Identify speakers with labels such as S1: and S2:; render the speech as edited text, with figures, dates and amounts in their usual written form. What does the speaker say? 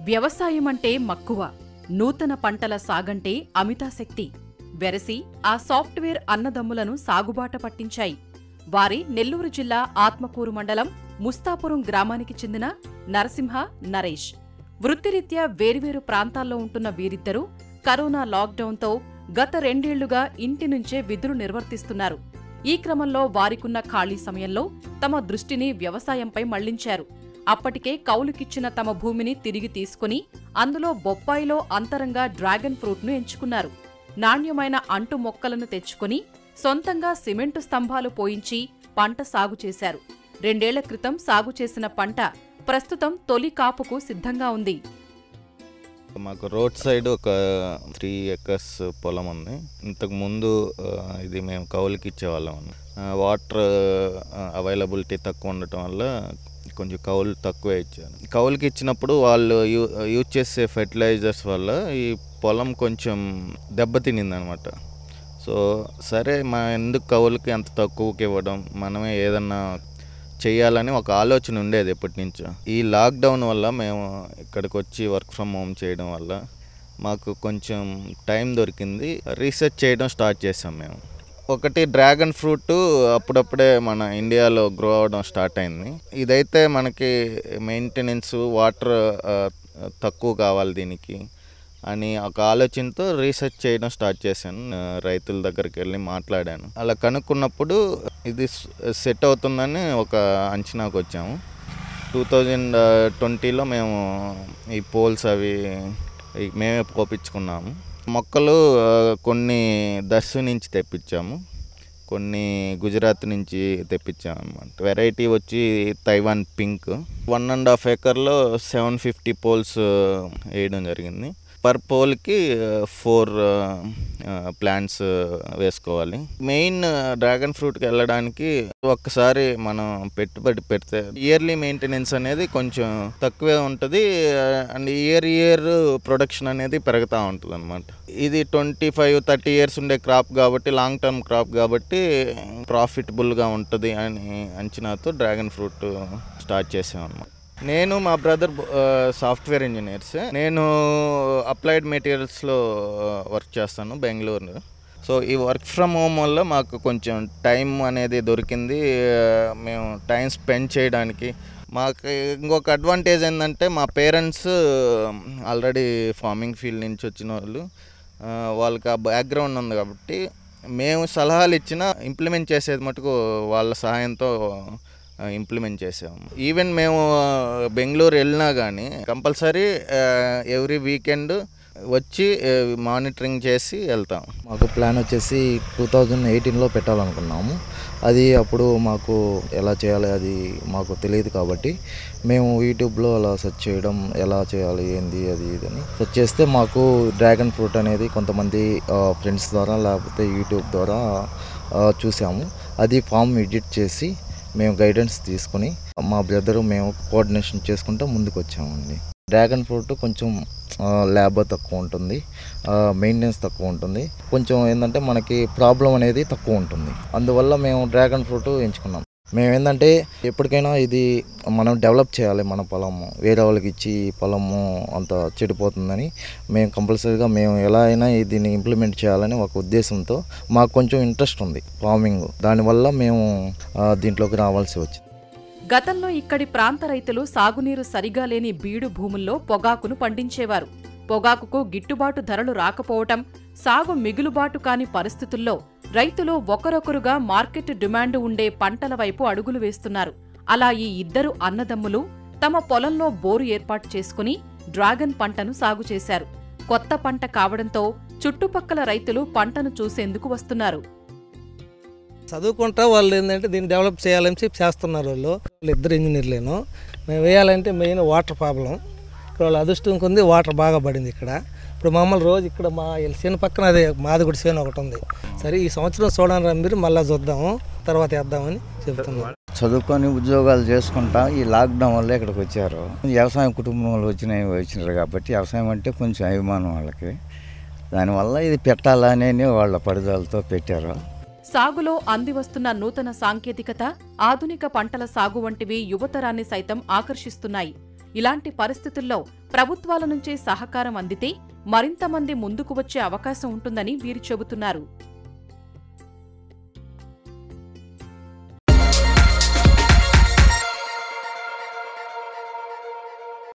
S1: వ్యవసాయం అంటే మక్కువ, నూతన పంటల సాగంటే అమితాశక్తి వెరసి ఆ సాఫ్ట్వేర్ అన్నదమ్ములను సాగుబాట పట్టించాయి. వారి నెల్లూరు జిల్లా ఆత్మకూరు మండలం ముస్తాపురం గ్రామానికి చెందిన నరసింహ, నరేష్. వృత్తిరీత్యా వేర్వేరు ప్రాంతాల్లో ఉంటున్న వీరిద్దరూ కరోనా లాక్డౌన్తో గత 2 ఏళ్లుగా ఇంటి నుంచే విధులు నిర్వర్తిస్తున్నారు. ఈ క్రమంలో వారికున్న ఖాళీ సమయంలో తమ దృష్టిని వ్యవసాయంపై మళ్లించారు. అప్పటికే కౌలుకిచ్చిన తమ భూమిని తిరిగి తీసుకుని అందులో బొప్పాయిలో అంతరంగా డ్రాగన్ ఫ్రూట్ను ఎంచుకున్నారు. నాణ్యమైన అంటు మొక్కలను తెచ్చుకుని సొంతంగా సిమెంటు స్తంభాలు పోయించి పంట సాగు చేశారు. 2 ఏళ్ల క్రితం సాగు చేసిన పంట ప్రస్తుతం తొలి కాపుకు సిద్ధంగా ఉంది.
S2: మాకు రోడ్ సైడ్ ఒక 3 acres పొలం ఉంది. ఇంతకు ముందు ఇది మేము కౌలుకి ఇచ్చేవాళ్ళం. వాటర్ అవైలబిలిటీ తక్కువ ఉండటం వల్ల కొంచెం కౌలు తక్కువ ఇచ్చారు. కౌలుకి ఇచ్చినప్పుడు వాళ్ళు యూజ్ చేసే ఫెర్టిలైజర్స్ వల్ల ఈ పొలం కొంచెం దెబ్బతినిందనమాట. సో సరే ఎందుకు కౌలుకి అంత తక్కువకి ఇవ్వడం, మనమే ఏదన్నా చేయాలని ఒక ఆలోచన ఉండేది ఎప్పటి నుంచో. ఈ లాక్డౌన్ వల్ల మేము ఇక్కడికి వచ్చి వర్క్ ఫ్రమ్ హోమ్ చేయడం వల్ల మాకు కొంచెం టైం దొరికింది. రీసెర్చ్ చేయడం స్టార్ట్ చేసాం మేము. ఒకటి డ్రాగన్ ఫ్రూట్ అప్పుడప్పుడే మన ఇండియాలో గ్రో అవడం స్టార్ట్ అయింది. ఇదైతే మనకి మెయింటెనెన్స్, వాటర్ తక్కువ కావాలి దీనికి అని ఒక ఆలోచనతో రీసెర్చ్ చేయడం స్టార్ట్ చేశాను. రైతుల దగ్గరికి వెళ్ళి మాట్లాడాను. అలా కనుక్కున్నప్పుడు ఇది సెట్ అవుతుందని ఒక అంచనాకు వచ్చాము. 2020లో మేము ఈ పోల్స్ అవి మేమే పోపించుకున్నాము. మొక్కలు కొన్ని దర్శు నుంచి తెప్పించాము, కొన్ని గుజరాత్ నుంచి తెప్పించాము అన్నమాట. వెరైటీ వచ్చి తైవాన్ పింక్. 1.5 acreలో 750 పోల్స్ వేయడం జరిగింది. పర్ పోల్కి 4 ప్లాంట్స్ వేసుకోవాలి. మెయిన్ డ్రాగన్ ఫ్రూట్కి వెళ్ళడానికి ఒక్కసారి మనం పెట్టుబడి పెడితే ఇయర్లీ మెయింటెనెన్స్ అనేది కొంచెం తక్కువే ఉంటుంది అండ్ ఇయర్ ప్రొడక్షన్ అనేది పెరుగుతూ ఉంటుంది అనమాట. ఇది 25-30 years ఉండే క్రాప్ కాబట్టి, లాంగ్ టర్మ్ క్రాప్ కాబట్టి ప్రాఫిటబుల్గా ఉంటుంది అని అంచనాతో డ్రాగన్ ఫ్రూట్ స్టార్ట్ చేసాం అన్నమాట. నేను మా బ్రదర్ సాఫ్ట్వేర్ ఇంజనీర్స్. నేను అప్లైడ్ మెటీరియల్స్లో వర్క్ చేస్తాను బెంగళూరు. సో ఈ వర్క్ ఫ్రమ్ హోమ్ వల్ల మాకు కొంచెం టైం అనేది దొరికింది. మేము టైం స్పెండ్ చేయడానికి మాకు ఇంకొక అడ్వాంటేజ్ ఏంటంటే మా పేరెంట్స్ ఆల్రెడీ ఫార్మింగ్ ఫీల్డ్ నుంచి వచ్చిన వాళ్ళు, వాళ్ళకి ఆ బ్యాక్గ్రౌండ్ ఉంది కాబట్టి మేము సలహాలు ఇచ్చినా ఇంప్లిమెంట్ చేసేది మటుకు వాళ్ళ సహాయంతో ఇంప్లిమెంట్ చేసాము. ఈవెన్ మేము బెంగళూరు వెళ్ళినా కానీ కంపల్సరీ ఎవ్రీ వీకెండ్ వచ్చి మానిటరింగ్ చేసి వెళ్తాం.
S3: మాకు ప్లాన్ వచ్చేసి 2018లో పెట్టాలనుకున్నాము. అది అప్పుడు మాకు ఎలా చేయాలి అది మాకు తెలియదు కాబట్టి మేము యూట్యూబ్లో అలా సెర్చ్ చేయడం, ఎలా చేయాలి ఏంది అది ఇదని సెర్చ్ చేస్తే మాకు డ్రాగన్ ఫ్రూట్ అనేది కొంతమంది ఫ్రెండ్స్ ద్వారా లేకపోతే యూట్యూబ్ ద్వారా చూసాము. అది ఫామ్ ఎడిట్ చేసి మేము గైడెన్స్ తీసుకుని మా బ్రదరు మేము కోఆర్డినేషన్ చేసుకుంటూ ముందుకు వచ్చామండి. డ్రాగన్ ఫ్రూట్ కొంచెం లేబర్ తక్కువ ఉంటుంది, మెయింటెనెన్స్ తక్కువ ఉంటుంది, కొంచెం ఏంటంటే మనకి ప్రాబ్లం అనేది తక్కువ ఉంటుంది. అందువల్ల మేము డ్రాగన్ ఫ్రూట్ ఎంచుకున్నాం. మేము ఏంటంటే ఎప్పటికైనా ఇది మనం డెవలప్ చేయాలి మన పొలము, వేరే వాళ్ళకి ఇచ్చి పొలము అంత చెడిపోతుందని మేము కంపల్సరీగా మేము ఎలా అయినా దీన్ని ఇంప్లిమెంట్ చేయాలని ఒక ఉద్దేశంతో మాకు కొంచెం ఇంట్రెస్ట్ ఉంది ఫార్మింగ్. దానివల్ల మేము దీంట్లోకి రావాల్సి వచ్చింది.
S1: గతంలో ఇక్కడి ప్రాంత రైతులు సాగునీరు సరిగా లేని బీడు భూముల్లో పొగాకును పండించేవారు. పొగాకుకు గిట్టుబాటు ధరలు రాకపోవటం, సాగు మిగులుబాటు కాని పరిస్థితుల్లో రైతులు ఒకరొకరుగా మార్కెట్ డిమాండ్ ఉండే పంటల వైపు అడుగులు వేస్తున్నారు. అలా ఈ ఇద్దరు అన్నదమ్ములు తమ పొలంలో బోరు ఏర్పాటు చేసుకుని డ్రాగన్ పంటను సాగు చేశారు. కొత్త పంట కావడంతో చుట్టుపక్కల రైతులు పంటను చూసేందుకు వస్తున్నారు.
S4: చదువుకుంటా వాళ్ళు ఏంటంటే దీన్ని డెవలప్ చేయాలని చెప్పి చేస్తున్నారు. వాళ్ళు ఇద్దరు ఇంజనీర్లేను. మేము వేయాలంటే మెయిన్ వాటర్ ప్రాబ్లం. ఇక్కడ వాళ్ళ అదృష్టం కొంది వాటర్ బాగా పడింది ఇక్కడ. ఇప్పుడు మమ్మల్ని రోజు ఇక్కడ మా చేను పక్కన అదే మాది కూడా చేను ఒకటి ఉంది. సరే ఈ సంవత్సరం చూడండి మీరు మళ్ళీ చూద్దాము, తర్వాత వేద్దామని చెప్తున్నాం.
S5: చదువుకొని ఉద్యోగాలు చేసుకుంటా ఈ లాక్డౌన్ వల్ల ఇక్కడికి వచ్చారు. వ్యవసాయం కుటుంబంలో వచ్చినారు కాబట్టి వ్యవసాయం అంటే కొంచెం అభిమానం వాళ్ళకి. దానివల్ల ఇది పెట్టాలని వాళ్ళ పడుదలతో పెట్టారు.
S1: సాగులో అందివస్తున్న నూతన సాంకేతికత, ఆధునిక పంటల సాగు వంటివి యువతరాన్ని సైతం ఆకర్షిస్తున్నాయి. ఇలాంటి పరిస్థితుల్లో ప్రభుత్వాల నుంచే సహకారం అందితే మరింత మంది ముందుకు వచ్చే అవకాశం ఉంటుందని వీరు చెబుతున్నారు.